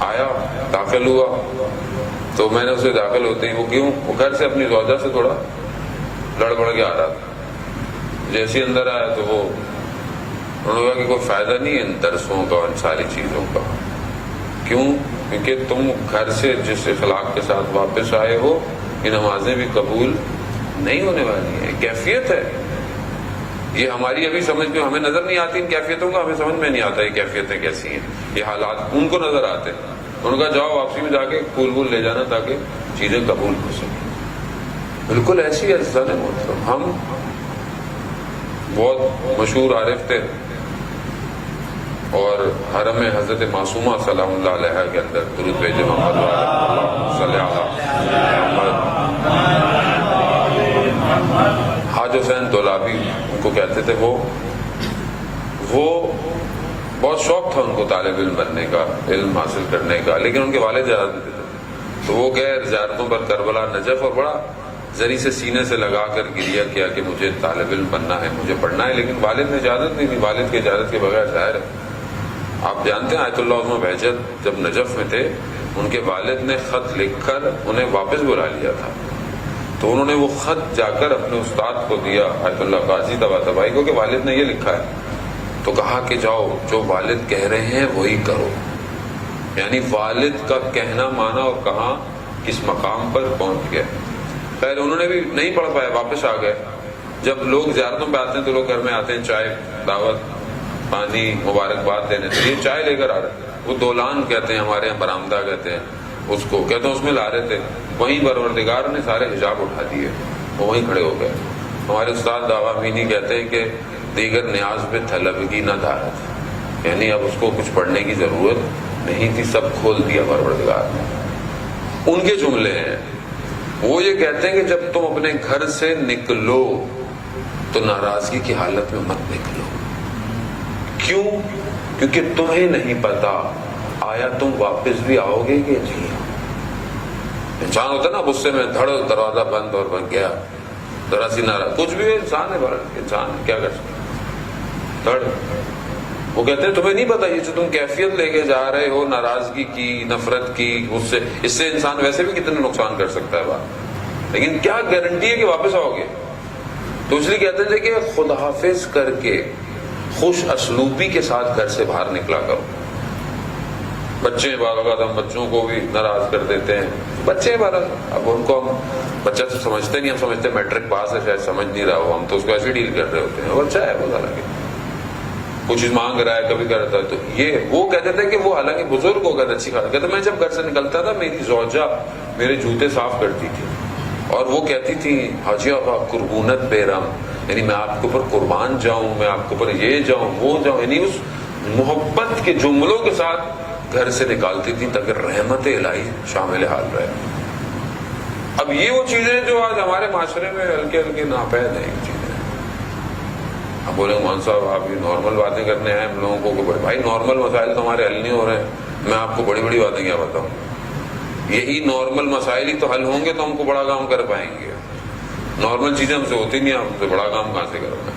آیا داخل ہوا تو میں نے اسے داخل ہوتے ہی وہ گھر سے اپنی زوجہ سے تھوڑا لڑ بڑ کے آ رہا تھا. جیسے اندر آیا تو انہوں نے کہا کہ کوئی فائدہ نہیں ہے ان درسوں کا ان ساری چیزوں کا. کیوں؟ کیونکہ تم گھر سے جس اخلاق کے ساتھ واپس آئے ہو یہ نمازیں بھی قبول نہیں ہونے والی ہیں. کیفیت ہے یہ ہماری ابھی سمجھ میں ہمیں نظر نہیں آتی ان کیفیتوں کا, ہمیں سمجھ میں نہیں آتا یہ کیفیتیں کیسی ہیں, یہ حالات ان کو نظر آتے ہیں. انہوں نے کہا جاؤ واپسی میں جا کے پھول لے جانا تاکہ چیزیں قبول ہو سکیں. بالکل ایسی ہے عزیزان محترم. ہم بہت مشہور عارف تھے اور حرم حضرت معصومہ سلام اللہ علیہ کے اندر درود بھیجے محمد صلی اللہ حاج حسین طلابی ان کو کہتے تھے. وہ بہت شوق تھا ان کو طالب علم بننے کا, علم حاصل کرنے کا, لیکن ان کے والد اجازت دیتے تھے. تو وہ گئے زیارتوں پر کربلا نجف اور بڑا زری سے سینے سے لگا کر گریہ کیا کہ مجھے طالب علم بننا ہے, مجھے پڑھنا ہے, لیکن والد نے اجازت نہیں دی. والد کی اجازت کے بغیر ظاہر ہے آپ جانتے ہیں آیت اللہ عظمہ بہجت جب نجف میں تھے ان کے والد نے خط لکھ کر انہیں واپس بلا لیا تھا. تو انہوں نے وہ خط جا کر اپنے استاد کو دیا آیت اللہ قاضی طباطبائی کو کہ والد نے یہ لکھا ہے. تو کہا کہ جاؤ جو والد کہہ رہے ہیں وہی کرو. یعنی والد کا کہنا مانا اور کہاں کس مقام پر پہنچ گیا. خیر انہوں نے بھی نہیں پڑھ پایا, واپس آ گئے. جب لوگ زیارتوں پہ آتے ہیں تو لوگ گھر میں آتے ہیں چائے دعوت پانی مبارکباد دینے, تو یہ چائے لے کر آ رہے تھے. وہ دولان کہتے ہیں ہمارے یہاں برآمدہ کہتے ہیں اس کو, کہتے ہیں اس میں لا رہے تھے. وہیں پروردگار نے سارے حجاب اٹھا دیے, وہ وہیں کھڑے ہو گئے. ہمارے استاد دعویٰ مینی کہتے ہیں کہ دیگر نیاز پہ طلبگی نہ دارت, یعنی اب اس کو کچھ پڑھنے کی ضرورت نہیں تھی, سب کھول دیا پروردگار نے. ان کے جملے ہیں. وہ یہ کہتے ہیں کہ جب تم اپنے گھر سے نکلو تو ناراضگی کی حالت میں مت نکلو. کیوں؟ کیونکہ تمہیں نہیں پتا آیا تم واپس بھی آؤ گے کہ نہیں. انسان ہوتا نا غصے میں دھڑ دروازہ بند اور بن گیا, ذرا سی ناراض, کچھ بھی انسان ہے, انسان کیا کر سکتا دھڑ. وہ کہتے ہیں تمہیں نہیں پتا یہ جو تم کیفیت لے کے جا رہے ہو ناراضگی کی, نفرت کی, اس سے انسان ویسے بھی کتنے نقصان کر سکتا ہے بات, لیکن کیا گارنٹی ہے کہ واپس آؤ گے. تو اس لیے کہتے تھے کہ خدا حافظ کر کے خوش اسلوبی کے ساتھ گھر سے باہر نکلا کرو. بچے بعض اوقات ہم بچوں کو بھی ناراض کر دیتے ہیں. بچے بہرحال اب ان کو ہم بچہ تو سمجھتے نہیں, ہم سمجھتے میٹرک پاس ہے شاید سمجھ نہیں رہا ہو, ہم تو اس کو ایسے ڈیل کر رہے ہوتے ہیں. بچہ ہے وہ حالانکہ کچھ چیز مانگ رہا ہے کبھی کرتا ہے. تو یہ وہ کہتے تھے کہ وہ حالانکہ بزرگ ہو گئے اچھی خاص, کہتے میں جب گھر سے نکلتا تھا میری زوجہ میرے جوتے صاف کرتی تھی اور وہ کہتی تھی حاجی آقا قربونت بیرم, یعنی میں آپ کے اوپر قربان جاؤں, میں آپ کے اوپر یہ جاؤں وہ جاؤں, یعنی اس محبت کے جملوں کے ساتھ گھر سے نکالتی تھی تاکہ رحمت الہی شامل حال رہے. اب یہ وہ چیزیں جو آج ہمارے معاشرے میں ہلکے ہلکے ناپید ہیں چیزیں. اب بولیں مان صاحب آپ یہ نارمل باتیں کرنے آئے ہم لوگوں کو, کہ بھائی نارمل مسائل تو ہمارے حل نہیں ہو رہے ہیں, میں آپ کو بڑی بڑی باتیں کیا بتاؤں. یہی نارمل مسائل ہی تو حل ہوں گے تو ہم کو بڑا کام کر پائیں گے. نارمل چیزیں ہم سے ہوتی نہیں, ہم سے بڑا کام کہاں سے کر پائیں.